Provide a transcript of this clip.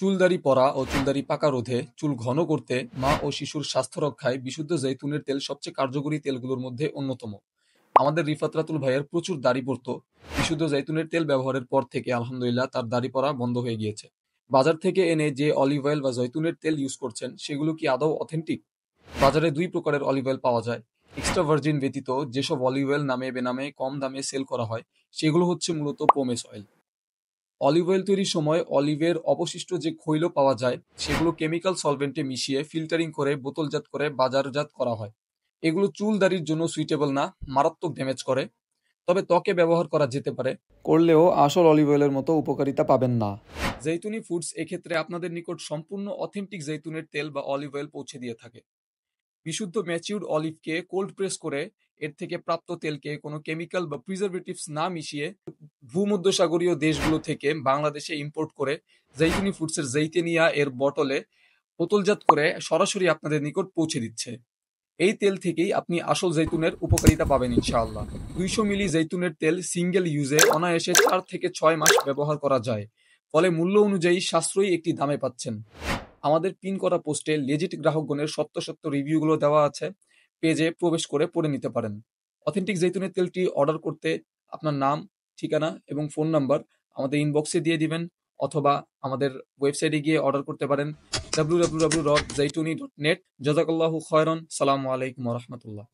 চুলদাড়ি পড়া ও চুলদাড়ি পাকা রোধে, চুল ঘন করতে, মা ও শিশুর স্বাস্থ্য রক্ষায় বিশুদ্ধ জৈতুনের তেল সবচেয়ে কার্যকরী তেলগুলোর মধ্যে অন্যতম। আমাদের রিফাত রাতুল ভাইয়ের প্রচুর দাড়ি পড়তো। বিশুদ্ধ জৈতুনের তেল ব্যবহারের পর থেকে আলহামদুলিল্লাহ তার দাড়ি পড়া বন্ধ হয়ে গিয়েছে। বাজার থেকে এনে যে অলিভ অয়েল বা জৈতুনের তেল ইউজ করছেন সেগুলো কি আদৌ অথেন্টিক? বাজারে দুই প্রকারের অলিভ অয়েল পাওয়া যায়। এক্সট্রা ভার্জিন ব্যতীত যেসব অলিভ অয়েল নামে বেনামে কম দামে সেল করা হয় সেগুলো হচ্ছে মূলত পোমেস অয়েল। অলিভ অয়েল তৈরির সময় অলিভের অবশিষ্ট যে খৈল পাওয়া যায় সেগুলো কেমিক্যাল সলভেন্টে মিশিয়ে ফিল্টারিং করে বোতলজাত করে বাজারজাত করা হয়। এগুলো চুল দাড়ির জন্য সুইটেবল না, মারাত্মক ড্যামেজ করে। তবে ত্বকে ব্যবহার করা যেতে পারে, করলেও আসল অলিভ অয়েলের মতো উপকারিতা পাবেন না। জৈতুনি ফুডস এক্ষেত্রে আপনাদের নিকট সম্পূর্ণ অথেন্টিক জৈতুনের তেল বা অলিভ অয়েল পৌঁছে দিয়ে থাকে। বিশুদ্ধ ম্যাচিউরড অলিভকে কোল্ড প্রেস করে এর থেকে প্রাপ্ত তেলকে কোনো কেমিক্যাল বা প্রিজারভেটিভস না মিশিয়ে ভূমধ্যসাগরীয় দেশগুলো থেকে বাংলাদেশে ইম্পোর্ট করে জৈতুনি ফুডসের জৈতেনিয়া এর বটলে বোতলজাত করে সরাসরি আপনাদের নিকট পৌঁছে দিচ্ছে। এই তেল থেকেই আপনি আসল জৈতুনের উপকারিতা পাবেন ইনশাআল্লাহ। 200 মিলি জৈতুনের তেল সিঙ্গেল ইউজে অনায়াসে 4 থেকে 6 মাস ব্যবহার করা যায়। ফলে মূল্য অনুযায়ী সাশ্রয়ী একটি দামে পাচ্ছেন। আমাদের পিন করা পোস্টে লেজিট গ্রাহকগণের সত্য সত্য রিভিউগুলো দেওয়া আছে। পেজে প্রবেশ করে পড়ে নিতে পারেন। অথেন্টিক জৈতুনের তেলটি অর্ডার করতে আপনার নাম, ঠিকানা এবং ফোন নাম্বার আমাদের ইনবক্সে দিয়ে দিবেন, অথবা আমাদের ওয়েবসাইটে গিয়ে অর্ডার করতে পারেন www.zaituni.net। জাযাকাল্লাহু খায়রান। সালামু আলাইকুম ওয়া রাহমাতুল্লাহ।